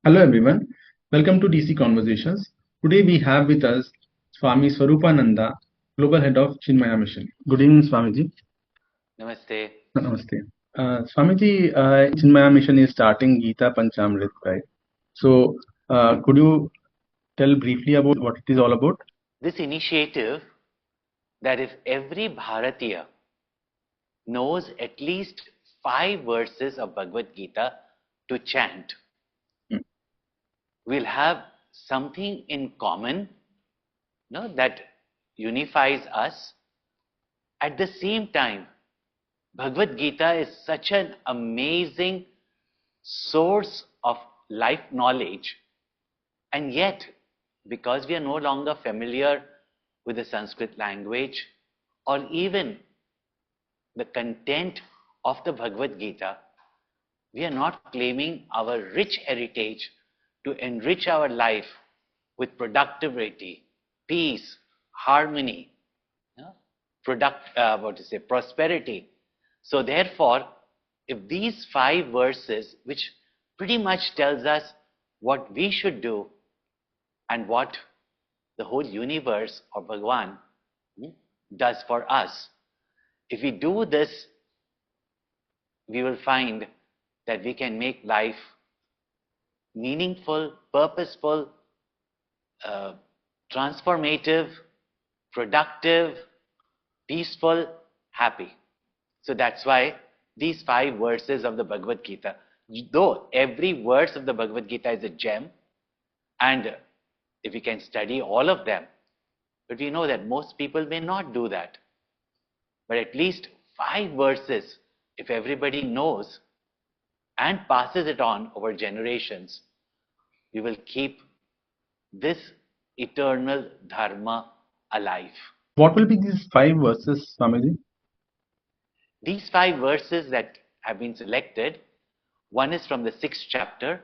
Hello everyone, welcome to DC Conversations. Today we have with us Swami Swarupananda, Global Head of Chinmaya Mission. Good evening, Swamiji. Namaste. Namaste. Swamiji, Chinmaya Mission is starting Gita Panchamrit, right? So, could you tell briefly about what it is all about? This initiative that if every Bharatiya knows at least 5 verses of Bhagavad Gita to chant, we'll have something in common, that unifies us. At the same time, Bhagavad Gita is such an amazing source of life knowledge, and yet, because we are no longer familiar with the Sanskrit language or even the content of the Bhagavad Gita, we are not claiming our rich heritage to enrich our life with productivity, peace, harmony, prosperity. So therefore, if these 5 verses, which pretty much tells us what we should do and what the whole universe or Bhagwan does for us, if we do this, we will find that we can make life meaningful, purposeful, transformative, productive, peaceful, happy. So that's why these 5 verses of the Bhagavad Gita, though every verse of the Bhagavad Gita is a gem, and if we can study all of them, but we know that most people may not do that. But at least 5 verses, if everybody knows and passes it on over generations, we will keep this eternal dharma alive. What will be these 5 verses, Swamiji? These 5 verses that have been selected, one is from the 6th chapter,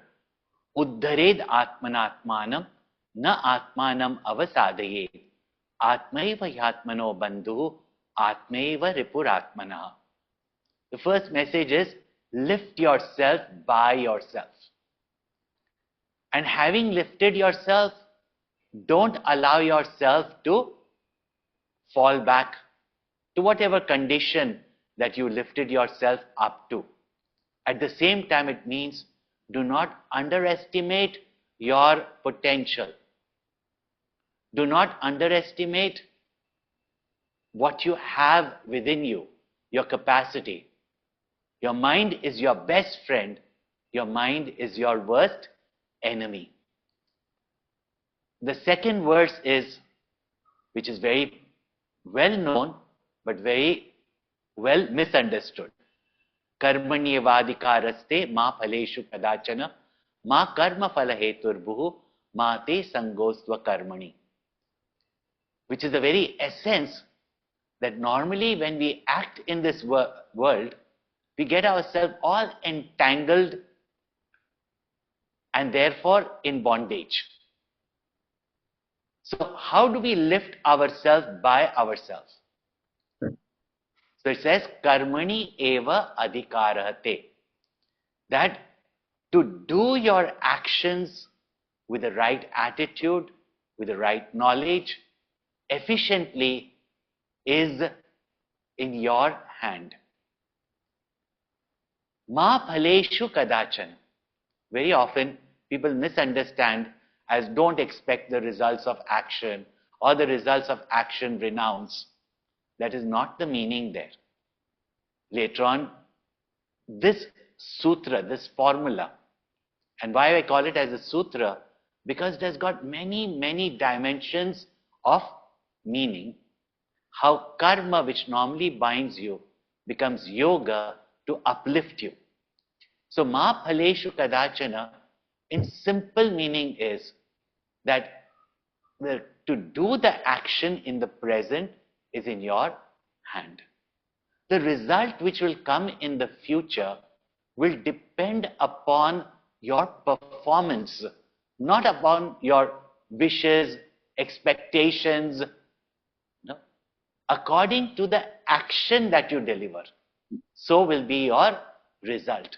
Uddhared Atmanatmanam Na Atmanam Avasadayet Atmaiva Yatmano Bandhu Atmaiva Ripuratmana. The first message is, lift yourself by yourself. And having lifted yourself, don't allow yourself to fall back to whatever condition that you lifted yourself up to. At the same time, it means do not underestimate your potential. Do not underestimate what you have within you, your capacity. Your mind is your best friend. Your mind is your worst enemy. The second verse is, which is very well known, but very well misunderstood. Karmanyevadikaraste ma phaleshu kadachana ma karma phala heturbuhu ma te sangosva karmani. Which is the very essence that normally when we act in this world, we get ourselves all entangled and therefore in bondage. So how do we lift ourselves by ourselves? So it says, karmani eva adhikarahate. That to do your actions with the right attitude, with the right knowledge, efficiently is in your hand. Ma phaleshu kadachan. Very often people misunderstand as don't expect the results of action or the results of action renounce. That is not the meaning there. Later on, this sutra, this formula, and why I call it as a sutra, because it has got many, many dimensions of meaning. How karma, which normally binds you, becomes yoga to uplift you. So, ma phaleshu kadachana, in simple meaning is that to do the action in the present is in your hand. The result which will come in the future will depend upon your performance, not upon your wishes, expectations. No? According to the action that you deliver, so will be your result.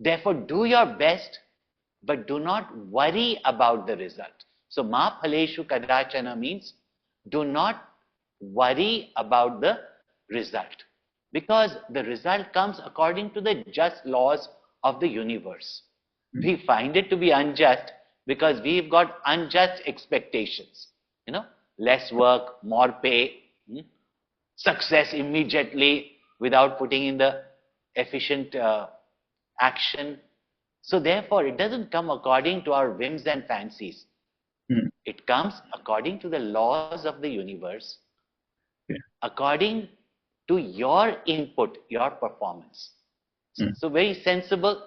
Therefore, do your best, but do not worry about the result. So ma phaleshu kadachana means do not worry about the result, because the result comes according to the just laws of the universe. We find it to be unjust because we've got unjust expectations. Less work, more pay, success immediately without putting in the efficient action. So therefore, it doesn't come according to our whims and fancies. It comes according to the laws of the universe, according to your input, your performance. So very sensible.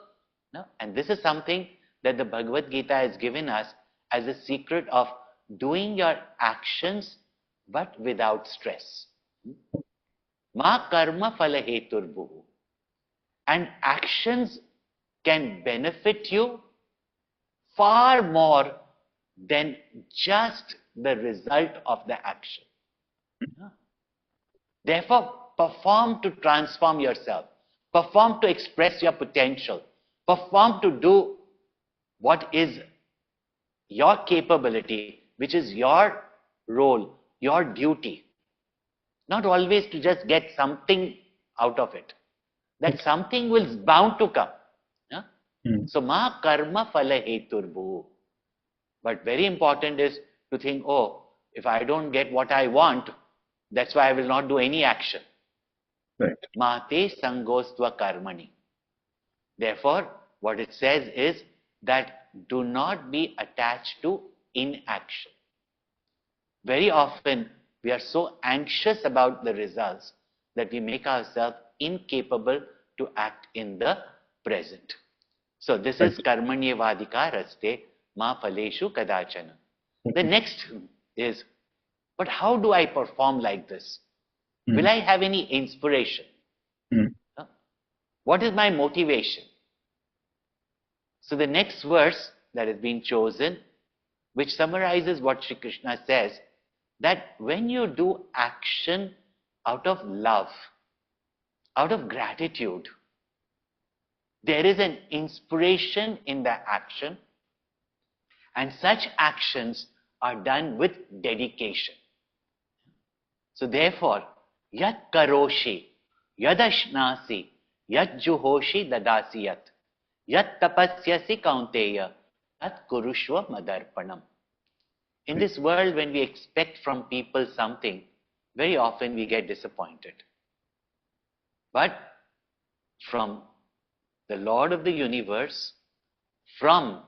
And this is something that the Bhagavad Gita has given us as a secret of doing your actions but without stress. Ma karma phala heturbuhu. And actions can benefit you far more than just the result of the action. Therefore, perform to transform yourself. Perform to express your potential. Perform to do what is your capability, which is your role, your duty. Not always to just get something out of it. That something will bound to come. So, ma karma phala heturbu. But very important is to think, oh, if I don't get what I want, that's why I will not do any action. Right. Mate sangostva karmani. Therefore, what it says is that do not be attached to inaction. Very often, we are so anxious about the results that we make ourselves incapable to act in the present. So this is karmanyevadika raste ma phaleshu kadachana. The next is, but how do I perform like this? Will I have any inspiration? What is my motivation? So the next verse that has been chosen, which summarizes what Sri Krishna says, that when you do action out of love, out of gratitude, there is an inspiration in the action, and such actions are done with dedication. So therefore, yat karoshi, yadashnasi, yat juhoshi dadasiyat, yat tapasyasi kaunteya, tat kurushva madarpanam. In this world, when we expect from people something, very often we get disappointed. But from the Lord of the universe, from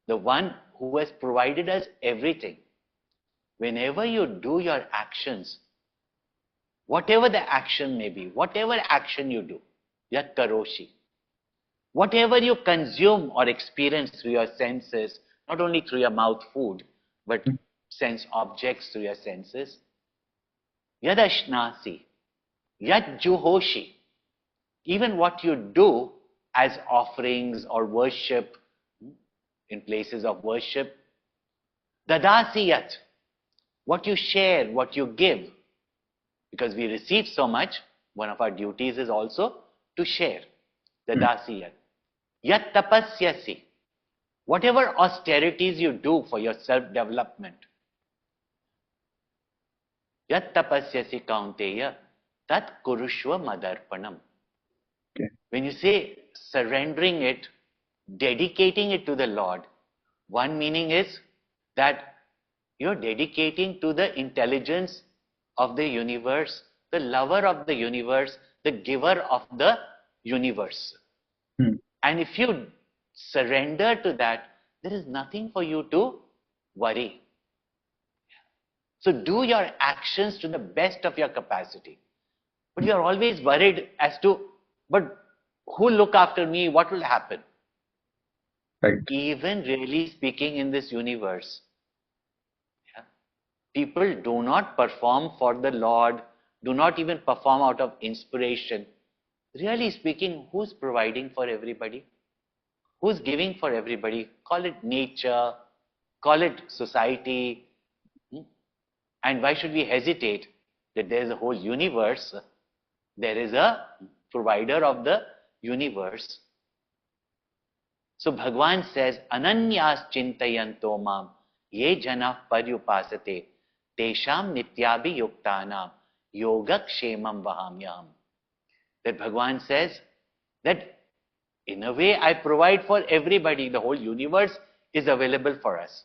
the one who has provided us everything, whenever you do your actions, whatever the action may be, whatever action you do, yat karoshi, whatever you consume or experience through your senses, not only through your mouth food, but sense objects through your senses, yadashnasi, yat juhoshi, even what you do as offerings or worship, in places of worship, dadasiyat, what you share, what you give, because we receive so much, one of our duties is also to share, dadasiyat. Yat tapasyasi, whatever austerities you do for your self-development, yat tapasyasi kaunteya, tat kurushva madarpanam. When you say surrendering it, dedicating it to the Lord, one meaning is that you're dedicating to the intelligence of the universe, the lover of the universe, the giver of the universe. And if you surrender to that, there is nothing for you to worry. So do your actions to the best of your capacity. But you are always worried as to, but who will look after me? What will happen? Right. Even really speaking in this universe, people do not perform for the Lord, do not even perform out of inspiration. Really speaking, who's providing for everybody? Who's giving for everybody? Call it nature, call it society. And why should we hesitate that there is a whole universe? There is a provider of the universe. So Bhagwan says, Ananyas chintayanto mam ye jana paryupasate tesham nityabhi yuktanam yogakshemam vahamyam. That Bhagwan says that in a way I provide for everybody. The whole universe is available for us.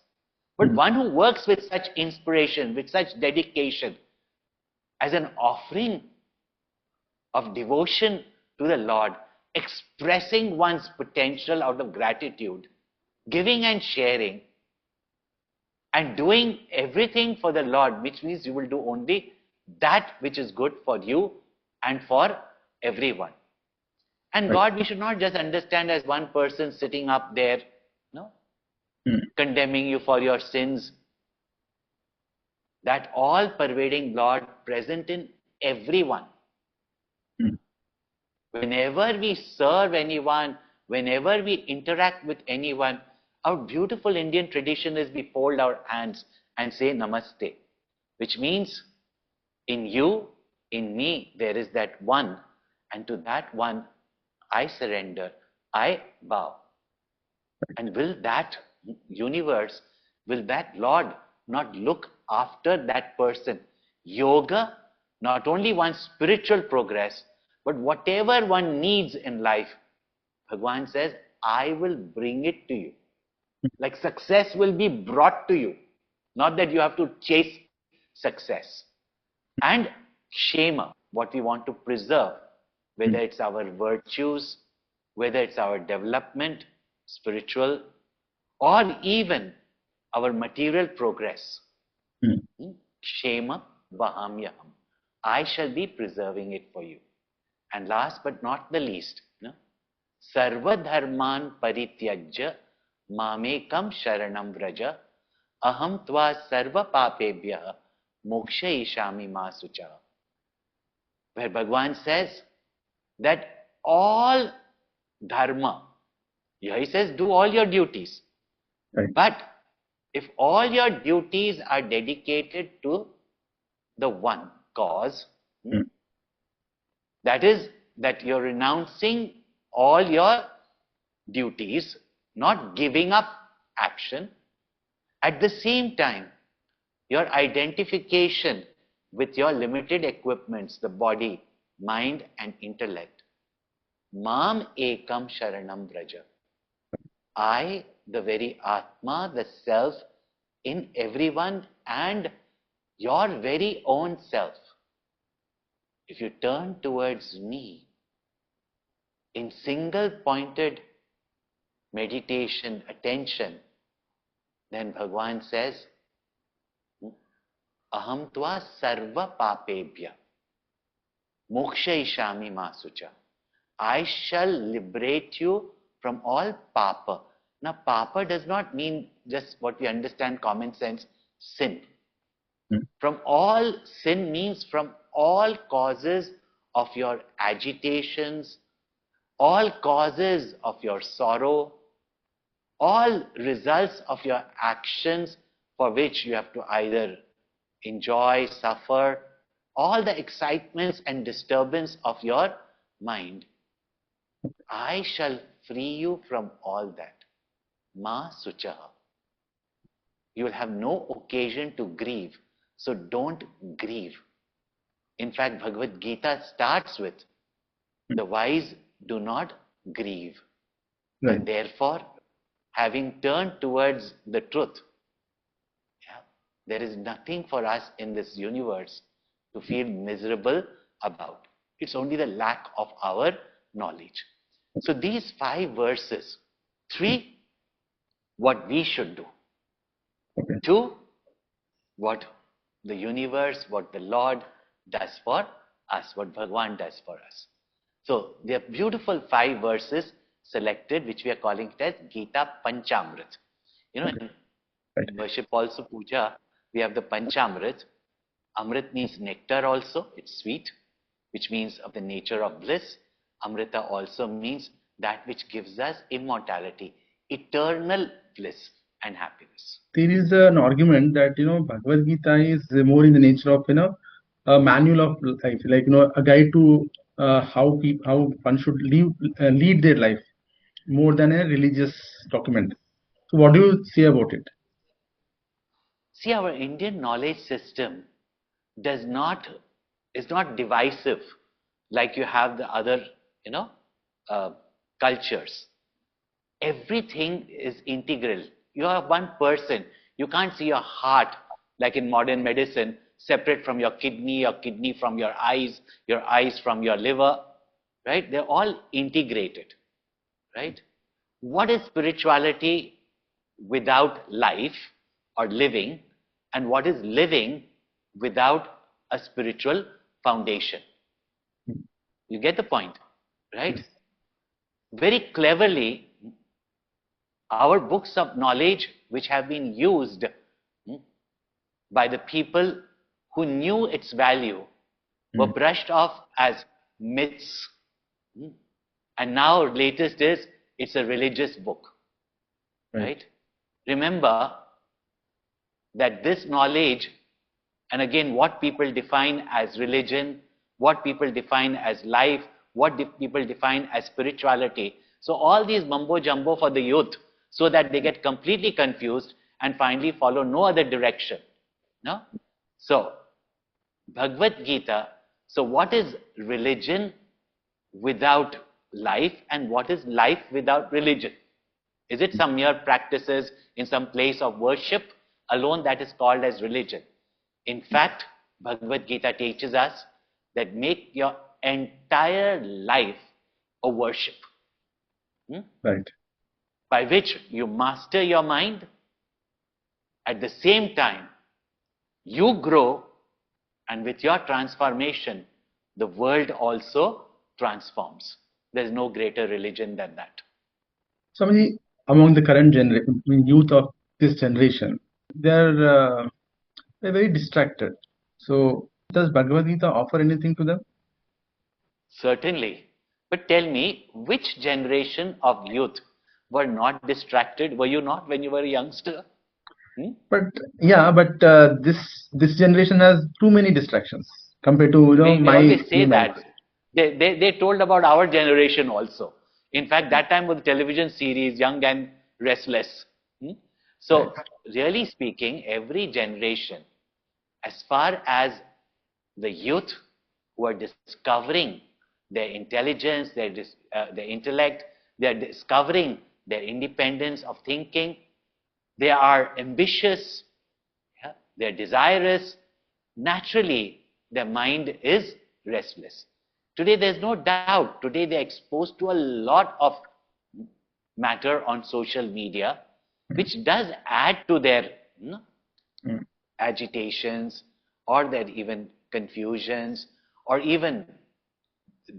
But one who works with such inspiration, with such dedication, as an offering of devotion to the Lord, expressing one's potential out of gratitude, giving and sharing, and doing everything for the Lord, which means you will do only that which is good for you and for everyone. And God, we should not just understand as one person sitting up there, no, condemning you for your sins. That all-pervading Lord present in everyone. Whenever we serve anyone, whenever we interact with anyone, our beautiful Indian tradition is we fold our hands and say Namaste, which means in you, in me, there is that one, and to that one, I surrender, I bow. And will that universe, will that Lord not look after that person? Yoga, not only one's spiritual progress, but whatever one needs in life, Bhagwan says, I will bring it to you. Like success will be brought to you. Not that you have to chase success. And Kshema, what we want to preserve, whether it's our virtues, whether it's our development, spiritual, or even our material progress. Kshema Vahamyaham. I shall be preserving it for you. And last but not the least, Sarva Dharman Parityajya Mamekam Sharanam Vraja Aham Tva Sarva Papebhya Moksha Ishami Masucha. Where Bhagwan says that all dharma, here he says, do all your duties. Right. But if all your duties are dedicated to the one cause, that is, that you're renouncing all your duties, not giving up action, at the same time, your identification with your limited equipments, the body, mind and intellect. Mam ekam sharanam vraja. I, the very Atma, the self in everyone and your very own self. If you turn towards me in single pointed meditation, attention, then Bhagwan says, Aham tva sarva papebhya moksha ishami masucha. I shall liberate you from all papa. Now, papa does not mean just what we understand common sense, sin. From all, sin means from all causes of your agitations, all causes of your sorrow, all results of your actions for which you have to either enjoy, suffer, all the excitements and disturbance of your mind. I shall free you from all that. Ma suchaha. You will have no occasion to grieve. So don't grieve. In fact, Bhagavad Gita starts with, the wise do not grieve. Right. And therefore, having turned towards the truth, there is nothing for us in this universe to feel miserable about. It's only the lack of our knowledge. So these 5 verses, 3, what we should do. 2, what the universe, what the Lord does for us, what Bhagwan does for us. So there are beautiful 5 verses selected, which we are calling it as Gita Panchamrit. In worship also, puja, we have the Panchamrit. Amrit means nectar also, it's sweet, which means of the nature of bliss. Amrita also means that which gives us immortality, eternal bliss and happiness. There is an argument that Bhagavad Gita is more in the nature of a manual of life, like a guide to how one should lead their life. more than a religious document. So what do you say about it? See, our Indian knowledge system is not divisive like you have the other, you know, uh, cultures. Everything is integral. You are one person. You can't see your heart like in modern medicine, separate from your kidney from your eyes from your liver, right? They're all integrated, right? What is spirituality without life or living, and what is living without a spiritual foundation? You get the point, right? Yes. Very cleverly, our books of knowledge, which have been used by the people who knew its value, were brushed off as myths. And now, latest is it's a religious book, right? Remember that this knowledge, and again, what people define as religion, what people define as life, what people define as spirituality. So all these mumbo jumbo for the youth, so that they get completely confused and finally follow no other direction. No? So, Bhagavad Gita, so what is religion without life, and what is life without religion? Is it some mere practices in some place of worship alone that is called as religion? In fact, Bhagavad Gita teaches us that make your entire life a worship. Right. By which you master your mind. At the same time, you grow, and with your transformation, the world also transforms. There's no greater religion than that. Swamiji, among the current youth of this generation, they're very distracted. So does Bhagavad Gita offer anything to them? Certainly. But tell me, which generation of youth were not distracted? Were you not when you were a youngster? But yeah, but this generation has too many distractions compared to We always say my that. They told about our generation also. In fact, that time was the television series, Young and Restless. right. So, really speaking, every generation, as far as the youth who are discovering their intelligence, their intellect, they are discovering their independence of thinking, they are ambitious, yeah, they are desirous, naturally their mind is restless. Today there's no doubt, today they're exposed to a lot of matter on social media, which does add to their agitations, or their even confusions, or even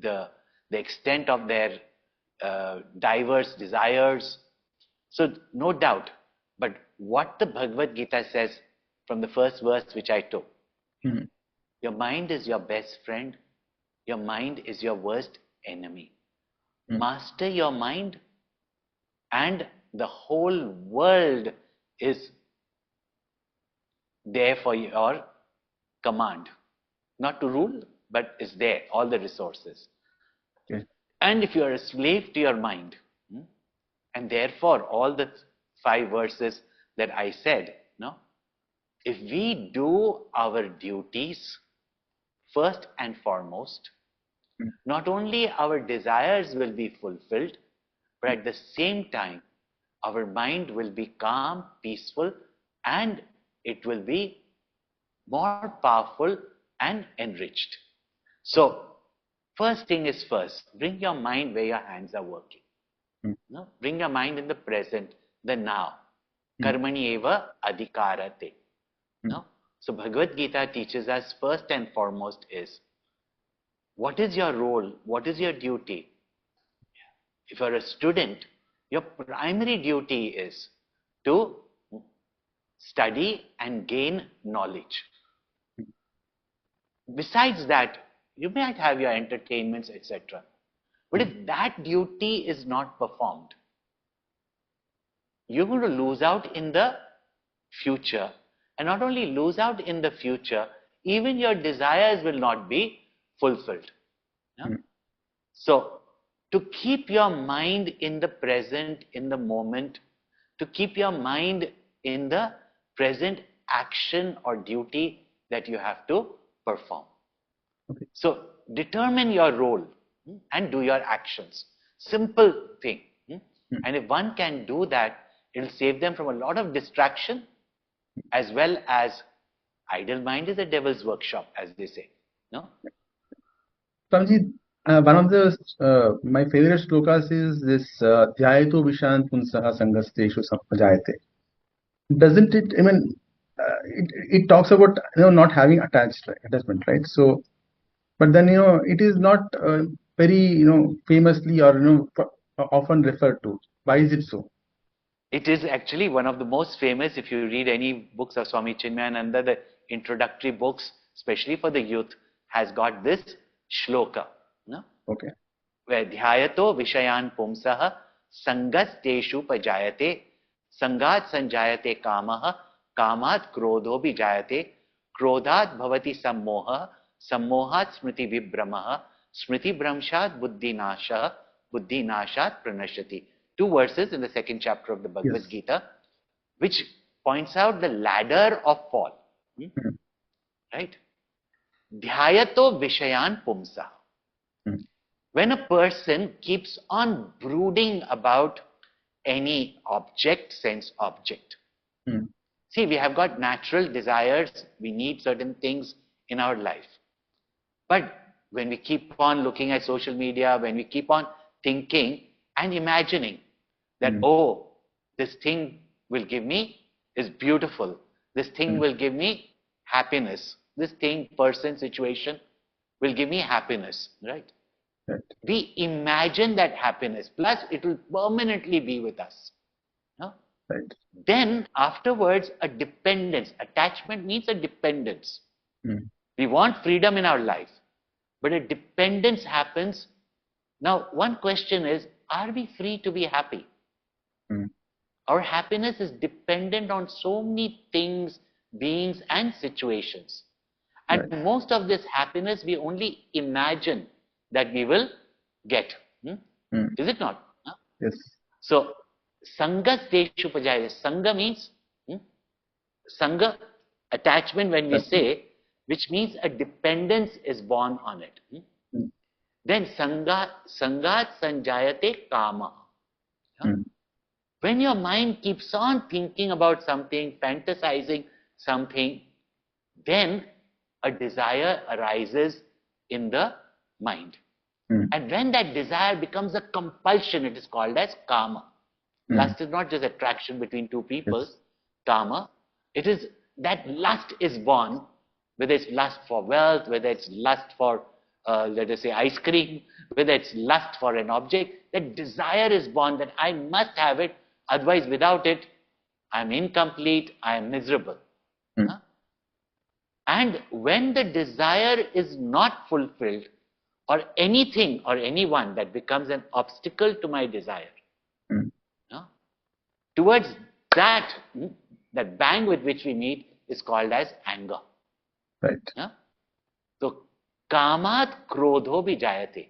the extent of their diverse desires. So no doubt, but what the Bhagavad Gita says from the first verse which I took, your mind is your best friend, your mind is your worst enemy. Master your mind, and the whole world is there for your command. Not to rule, but is there, all the resources. Okay. And if you are a slave to your mind, and therefore all the 5 verses that I said, no, if we do our duties first and foremost, not only our desires will be fulfilled, but at the same time, our mind will be calm, peaceful, and it will be more powerful and enriched. So, first thing is first, bring your mind where your hands are working. No? Bring your mind in the present, the now. Karmani eva adhikarate. No? So Bhagavad Gita teaches us first and foremost is, what is your role? What is your duty? If you're a student, your primary duty is to study and gain knowledge. Besides that, you might have your entertainments, etc. But if that duty is not performed, you're going to lose out in the future. And not only lose out in the future, even your desires will not be fulfilled. Yeah? So, to keep your mind in the present, in the moment, to keep your mind in the present action or duty that you have to perform. Okay. So determine your role and do your actions. Simple thing. And if one can do that, it will save them from a lot of distraction, as well as idle mind is a devil's workshop, as they say. No? Swamiji, one of the my favorite slokas is this Dhyayato Vishan Punsaha Sangasteshu Samajayate. Doesn't it? I mean, it talks about not having attachment, right? So, but then it is not very famously or often referred to. Why is it so? It is actually one of the most famous. If you read any books of Swami Chinmayananda, the introductory books, especially for the youth, has got this shloka. No? Okay. Where dhyayato vishayan pumsaha sangasteshu pajayate sangat sanjayate kamaha kamat krodho bijayate krodhat bhavati sammoha sammohat smriti vibramaha smriti bhramshat buddhinasha buddhinashat pranashati. 2 verses in the 2nd chapter of the Bhagavad Yes. Gita, which points out the ladder of fall. Right? Dhyayato vishayan pumsa. When a person keeps on brooding about any object, sense object. See, we have got natural desires, we need certain things in our life. But when we keep on looking at social media, when we keep on thinking and imagining that, oh, this thing will give me, is beautiful, this thing will give me happiness, this thing, person, situation will give me happiness, right? Right. We imagine that happiness, plus it will permanently be with us. No? Right. Then afterwards, a dependence. Attachment means a dependence. We want freedom in our life, but a dependence happens. Now, one question is, are we free to be happy? Our happiness is dependent on so many things, beings, and situations. And most of this happiness we only imagine that we will get. Is it not? Yes. So, sanga steshu pajayate. Sanga means sanga, attachment when we say, which means a dependence is born on it. Then sangat sanjayate kama. When your mind keeps on thinking about something, fantasizing something, then a desire arises in the mind. And when that desire becomes a compulsion, it is called as kama. Lust is not just attraction between two people. Yes. Kama, it is that lust is born, whether it's lust for wealth, whether it's lust for, let us say, ice cream, whether it's lust for an object, that desire is born that I must have it, otherwise without it, I'm incomplete, I am miserable. And when the desire is not fulfilled, or anything or anyone that becomes an obstacle to my desire, towards that, that bang with which we meet is called as anger. Right. So, kamat krodho bijayate.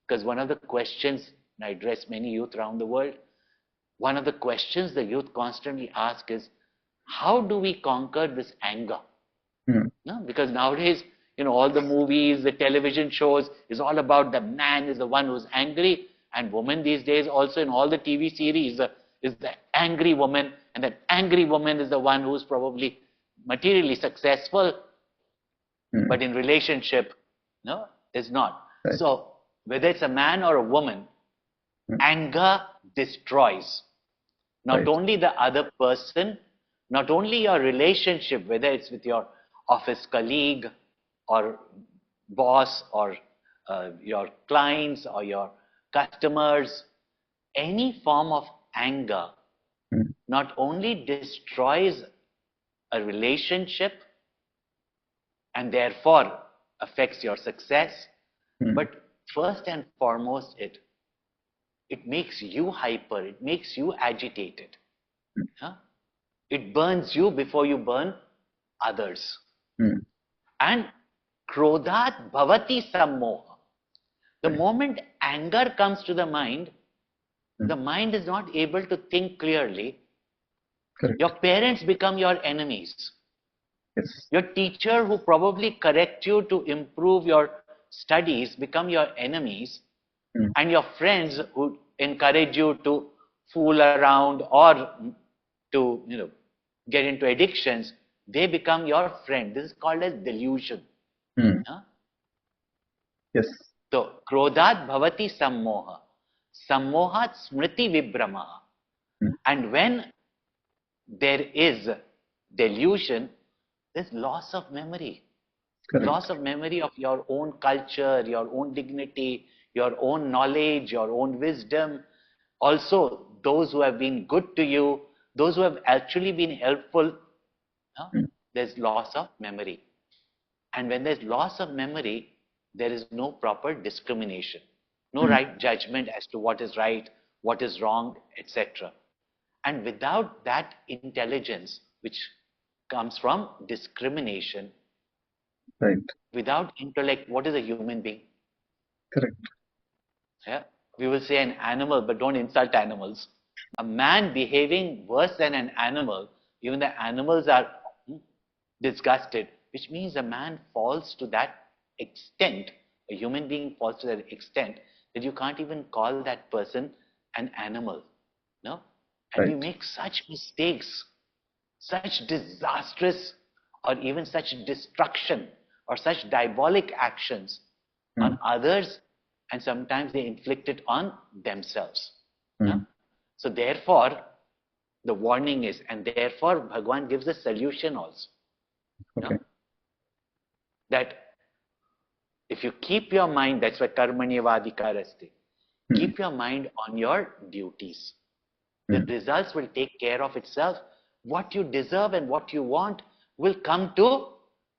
Because one of the questions, and I address many youth around the world, one of the questions the youth constantly ask is, how do we conquer this anger? Because nowadays, all the movies, the television shows is all about the man is the one who's angry, and woman these days also in all the TV series is the angry woman, and that angry woman is the one who's probably materially successful, but in relationship, is not. Right. So whether it's a man or a woman, anger destroys not only the other person, not only your relationship, whether it's with your office colleague or boss or your clients or your customers, any form of anger not only destroys a relationship and therefore affects your success, but first and foremost, it makes you hyper, it makes you agitated. It burns you before you burn others. And krodhat bhavati sammoha. The moment anger comes to the mind is not able to think clearly. Correct. Your parents become your enemies. Yes. Your teacher who probably correct you to improve your studies become your enemies. And your friends who encourage you to fool around or to get into addictions, they become your friend. This is called as delusion. Huh? Yes. So, krodhat bhavati sammoha, sammohat smriti vibhramaha. And when there is delusion, there's loss of memory. Correct. Loss of memory of your own culture, your own dignity, your own knowledge, your own wisdom. Also, those who have been good to you, those who have actually been helpful, there's loss of memory. And when there's loss of memory, there is no proper discrimination, no right judgment as to what is right, what is wrong, etc. And without that intelligence, which comes from discrimination, Right. without intellect, what is a human being? Correct. Yeah? We will say an animal, but don't insult animals. A man behaving worse than an animal, even the animals are disgusted, which means a man falls to that extent, a human being falls to that extent that you can't even call that person an animal. No? And we make such mistakes, such disastrous or even such destruction or such diabolic actions on others, and sometimes they inflict it on themselves. So therefore, the warning is, and therefore Bhagwan gives a solution also. Okay. That if you keep your mind, that's why karmanyavadhikarasti, keep your mind on your duties. The results will take care of itself. What you deserve and what you want will come to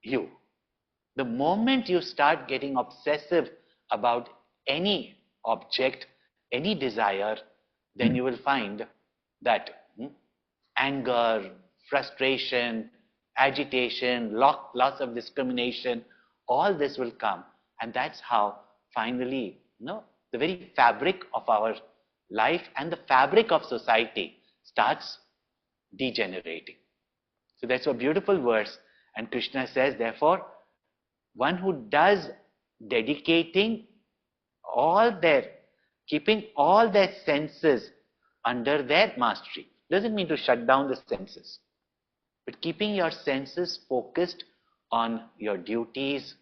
you. The moment you start getting obsessive about any object, any desire, then you will find that anger, frustration, agitation, lots of discrimination, all this will come. And that's how finally, the very fabric of our life and the fabric of society starts degenerating. So that's a beautiful verse. And Krishna says, therefore, one who does dedicating keeping all their senses under their mastery. Doesn't mean to shut down the senses, but keeping your senses focused on your duties,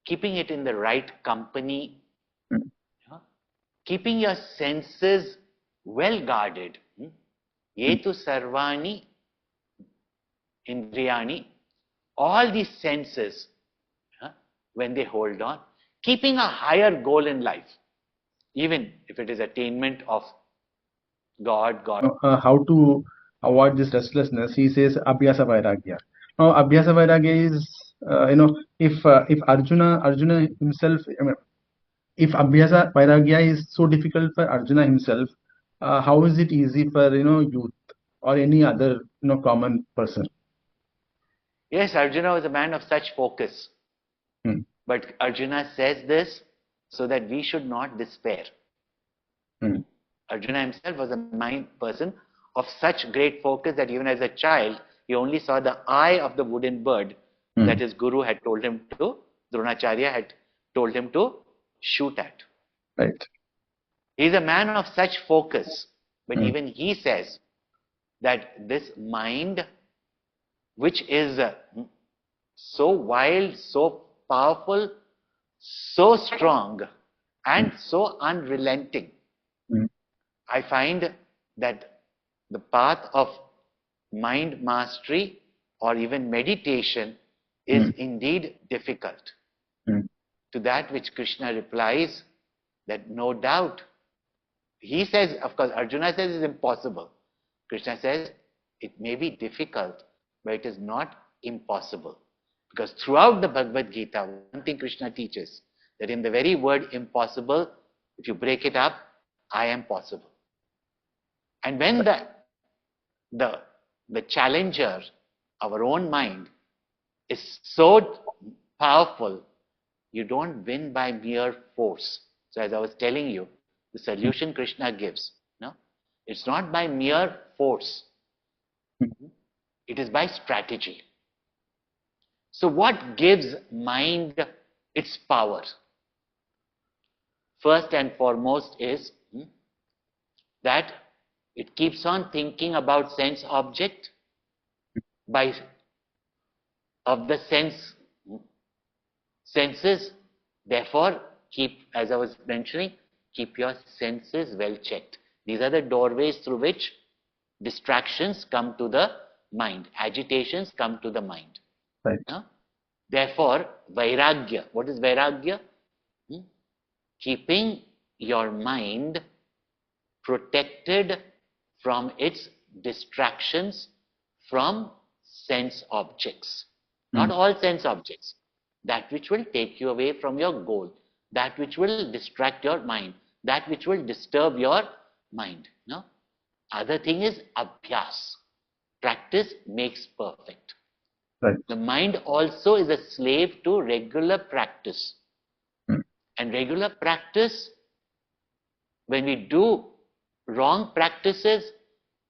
keeping it in the right company, keeping your senses well guarded. Yetu sarvani indriyani, all these senses, when they hold on, keeping a higher goal in life, even if it is attainment of God. How to avoid this restlessness? He says abhyasa vairagya. Now, abhyasa vairagya is, if Arjuna himself, if abhyasa vairagya is so difficult for Arjuna himself, how is it easy for youth or any other common person? Yes, Arjuna was a man of such focus. But Arjuna says this so that we should not despair. Arjuna himself was a person of such great focus that even as a child, he only saw the eye of the wooden bird that his guru had told him to, Dronacharya had told him to shoot at. Right. He is a man of such focus, but even he says that this mind, which is so wild, so powerful, so strong, and so unrelenting, I find that the path of mind mastery or even meditation is indeed difficult. To that which Krishna replies that no doubt, he says, of course, Arjuna says it's impossible. Krishna says it may be difficult, but it is not impossible. Because throughout the Bhagavad Gita, one thing Krishna teaches, that in the very word impossible, if you break it up, I am possible. And when the challenger, our own mind, is so powerful, you don't win by mere force. So as I was telling you, the solution Krishna gives, no? It's not by mere force. It is by strategy. So what gives mind its power? First and foremost is that it keeps on thinking about sense object by of the senses. Therefore, as I was mentioning, keep your senses well checked. These are the doorways through which distractions come to the mind, agitations come to the mind. Right. Therefore, vairagya. What is vairagya? Keeping your mind protected from its distractions from sense objects. Not all sense objects. That which will take you away from your goal. That which will distract your mind. That which will disturb your mind. No? Other thing is abhyas. Practice makes perfect. Right. The mind also is a slave to regular practice. And regular practice, when we do wrong practices,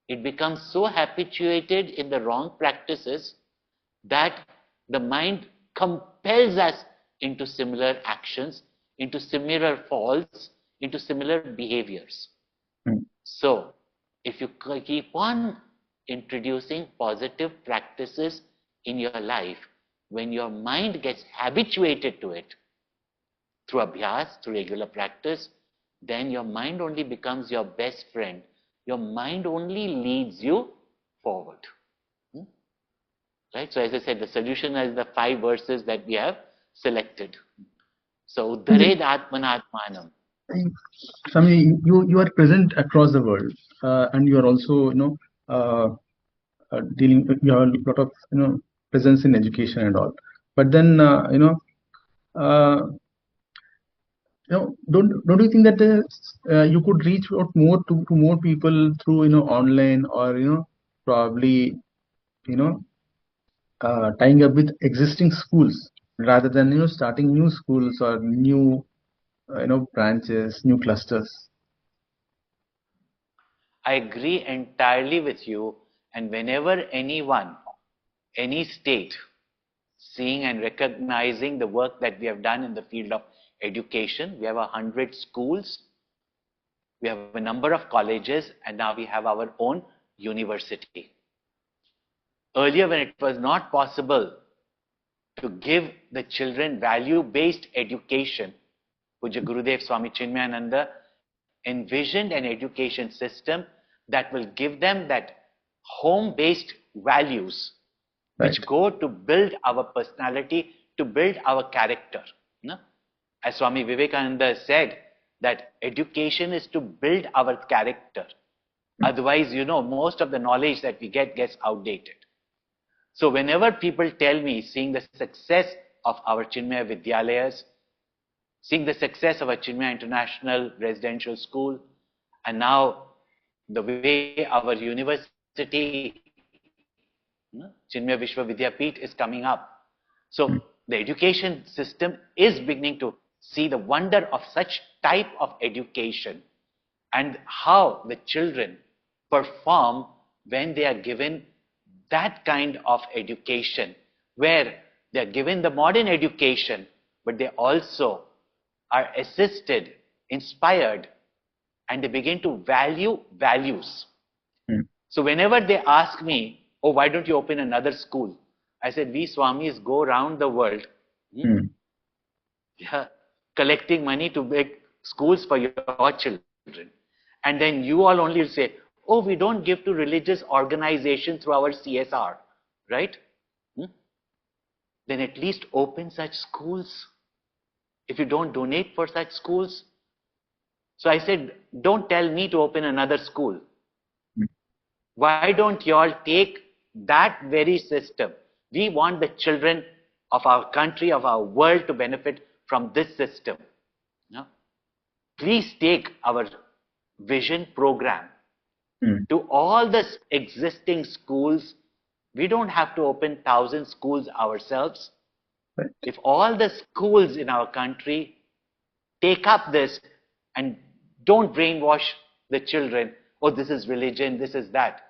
it becomes so habituated in the wrong practices that the mind compels us into similar actions, into similar faults, into similar behaviors. So, if you keep on introducing positive practices in your life, when your mind gets habituated to it, through abhyas, through regular practice, then your mind only becomes your best friend. Your mind only leads you forward. Right? So as I said, the solution is the 5 verses that we have selected. So, Uddared Atmanatmanam. Swami, you are present across the world, and you are also, dealing. You have a lot of, presence in education and all. But then, don't you think that you could reach out more to more people through, online, or probably, tying up with existing schools rather than starting new schools or new branches, new clusters? I agree entirely with you. And whenever anyone, any state, seeing and recognizing the work that we have done in the field of education, we have 100 schools, we have a number of colleges, and now we have our own university. Earlier, when it was not possible to give the children value-based education, Puja Gurudev Swami Chinmayananda envisioned an education system that will give them that home-based values, which go to build our personality, to build our character. As Swami Vivekananda said, that education is to build our character. Otherwise, most of the knowledge that we get gets outdated. So whenever people tell me, seeing the success of our Chinmaya Vidyalayas, seeing the success of a Chinmaya International Residential School, and now the way our university, Chinmaya Vishwa Vidyapeeth, is coming up. So the education system is beginning to see the wonder of such type of education and how the children perform when they are given that kind of education, where they are given the modern education, but they also are assisted, inspired, and they begin to value values. So whenever they ask me, oh, why don't you open another school? I said, we Swamis go around the world collecting money to make schools for your children. And then you all only say, oh, we don't give to religious organizations through our CSR, right? Then at least open such schools. If you don't donate for such schools. So I said, don't tell me to open another school. Why don't you all take that very system? We want the children of our country, of our world to benefit from this system. Please take our vision program to all the existing schools. We don't have to open 1,000 schools ourselves. If all the schools in our country take up this And don't brainwash the children, oh, this is religion, this is that.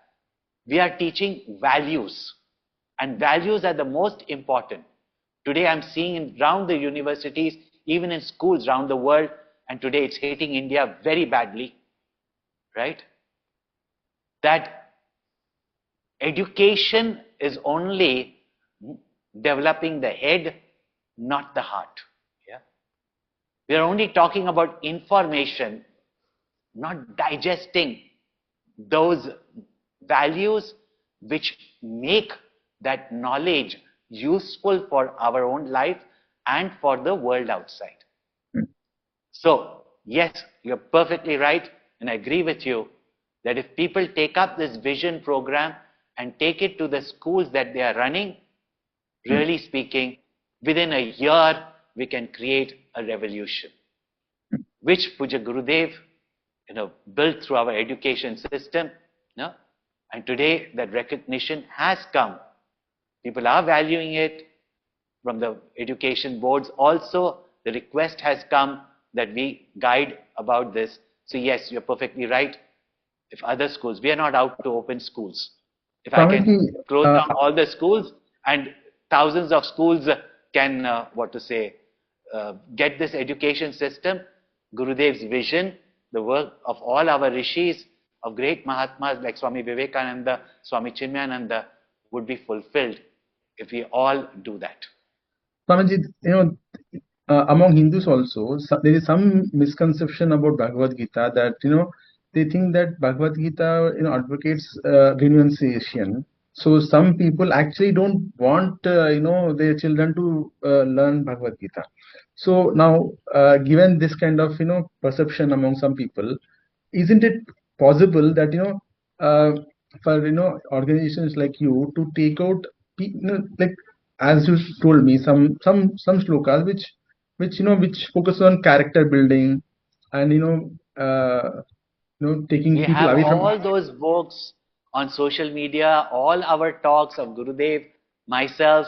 We are teaching values, and values are the most important. Today I'm seeing around the universities, even in schools around the world, and today it's hitting India very badly, right? That education is only developing the head, not the heart. Yeah? We are only talking about information, not digesting those values which make that knowledge useful for our own life and for the world outside. So, yes, you're perfectly right, and I agree with you that if people take up this vision program and take it to the schools that they are running, really speaking, within a year, we can create a revolution, which Puja Gurudev, built through our education system, and today that recognition has come. People are valuing it. From the education boards also, the request has come that we guide about this. So yes, you're perfectly right. If other schools, we are not out to open schools. If I can close down all the schools and thousands of schools can, get this education system, Gurudev's vision, the work of all our rishis, of great Mahatmas like Swami Vivekananda, Swami Chinmayananda would be fulfilled if we all do that. Swamiji, among Hindus also, there is some misconception about Bhagavad Gita that, they think that Bhagavad Gita, advocates renunciation. So some people actually don't want, their children to learn Bhagavad Gita. So now, given this kind of, perception among some people, isn't it possible that, for, organizations like you to take out, like, as you told me, some shlokas which focus on character building and taking We people have away from. all those books on social media. All our talks of Gurudev, myself,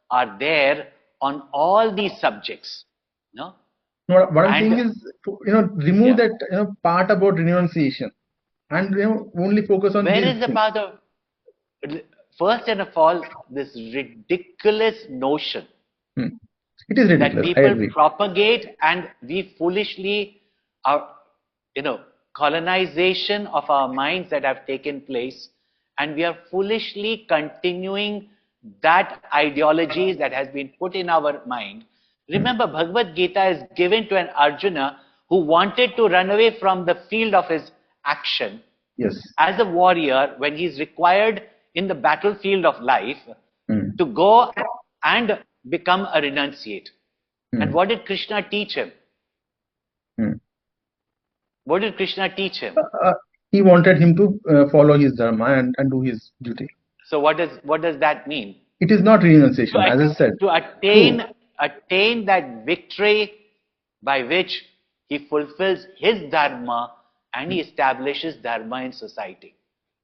are there on all these subjects. No? What I'm saying is, remove that part about renunciation and only focus on Where these is the things. part of, first and of all, this ridiculous notion It is that ridiculous. I people agree. propagate, and we foolishly, our colonization of our minds that have taken place, and we are foolishly continuing that ideologies that has been put in our mind. Remember, Bhagavad Gita is given to an Arjuna who wanted to run away from the field of his action. Yes. As a warrior, when he is required in the battlefield of life to go and become a renunciate. And what did Krishna teach him? What did Krishna teach him? He wanted him to follow his dharma and do his duty. So what does that mean? It is not renunciation, as I said. To attain that victory by which he fulfills his dharma and he establishes dharma in society.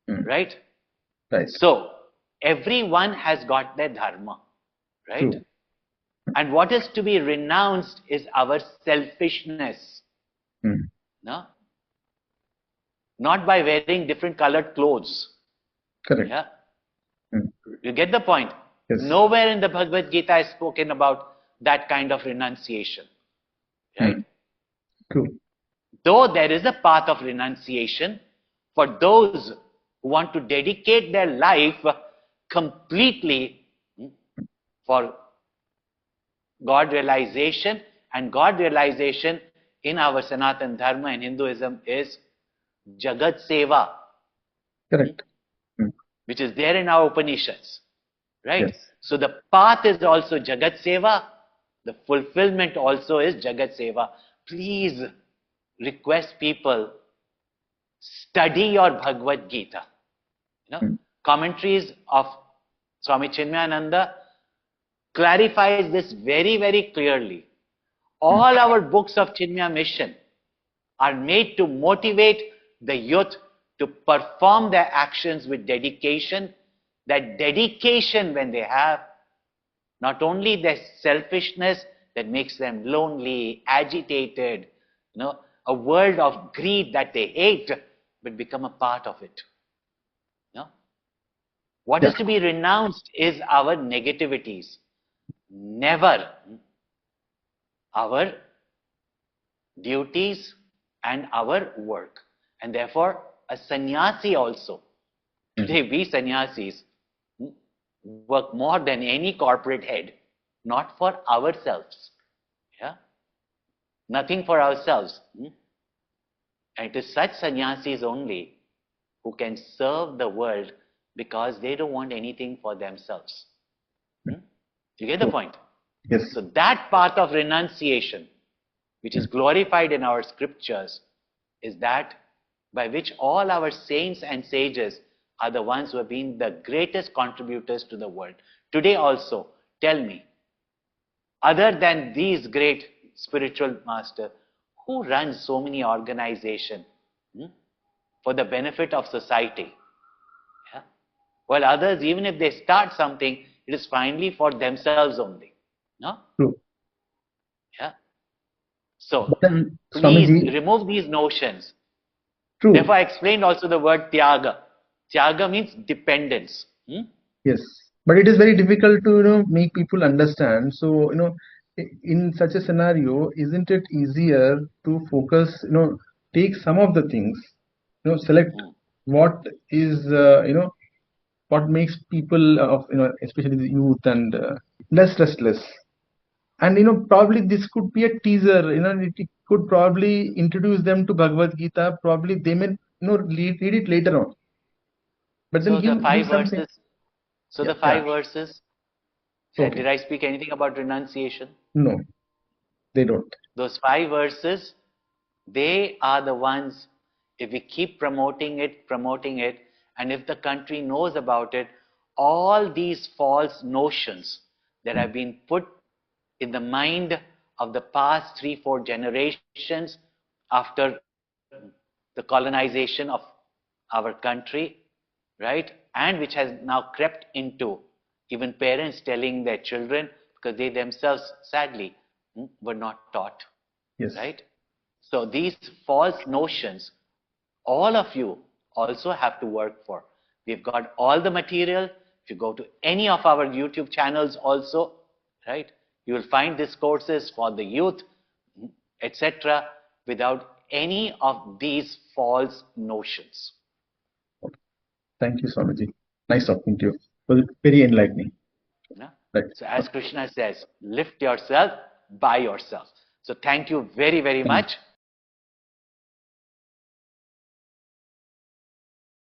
Right? Right. So everyone has got their dharma. Right? True. And what is to be renounced is our selfishness. No? Not by wearing different colored clothes. Correct. Yeah? You get the point? Yes. Nowhere in the Bhagavad Gita is spoken about that kind of renunciation. Right? True. Though there is a path of renunciation for those who want to dedicate their life completely for God realization, and God realization in our Sanatan Dharma and Hinduism is Jagat Seva. Correct. Which is there in our Upanishads. Right? Yes. So the path is also Jagat Seva. The fulfillment also is Jagat Seva. Please request people, study your Bhagavad Gita. Commentaries of Swami Chinmayananda clarifies this very, very clearly. All our books of Chinmaya Mission are made to motivate the youth to perform their actions with dedication. That dedication, when they have, not only their selfishness that makes them lonely, agitated, a world of greed that they hate, but become a part of it. No? What is to be renounced is our negativities, never our duties and our work. And therefore, a sannyasi also, today we sannyasis work more than any corporate head, not for ourselves. Yeah? Nothing for ourselves. And it is such sannyasis only who can serve the world because they don't want anything for themselves. You get the point? Yes. So that path of renunciation, which is glorified in our scriptures, is that by which all our saints and sages are the ones who have been the greatest contributors to the world. Today also, tell me, other than these great spiritual masters, who runs so many organizations for the benefit of society? Yeah? While others, even if they start something, it is finally for themselves only. No? True. Yeah. So, But then, please Swamiji, remove these notions. true. Therefore, I explained also the word tyaga. Tyaga means dependence. Yes, but it is very difficult to make people understand. So in such a scenario, isn't it easier to focus? Take some of the things. Select what is what makes people of especially the youth and less restless. And probably this could be a teaser. It could probably introduce them to Bhagavad Gita. Probably they may read it later on. But then So the give five something. verses. So Yeah, the five verses. okay. Did I speak anything about renunciation? No, they don't. Those 5 verses, they are the ones. If we keep promoting it, and if the country knows about it, all these false notions that have been put in the mind of the past 3-4 generations after the colonization of our country, right? And which has now crept into even parents telling their children, because they themselves, sadly, were not taught, Yes. right? So these false notions, all of you also have to work for. We've got all the material. If you go to any of our YouTube channels also, right, you will find discourses for the youth, etc., without any of these false notions. Thank you, Swamiji. Nice talking to you. It was very enlightening. Yeah? Right. So as Krishna says, lift yourself by yourself. So thank you very, very much.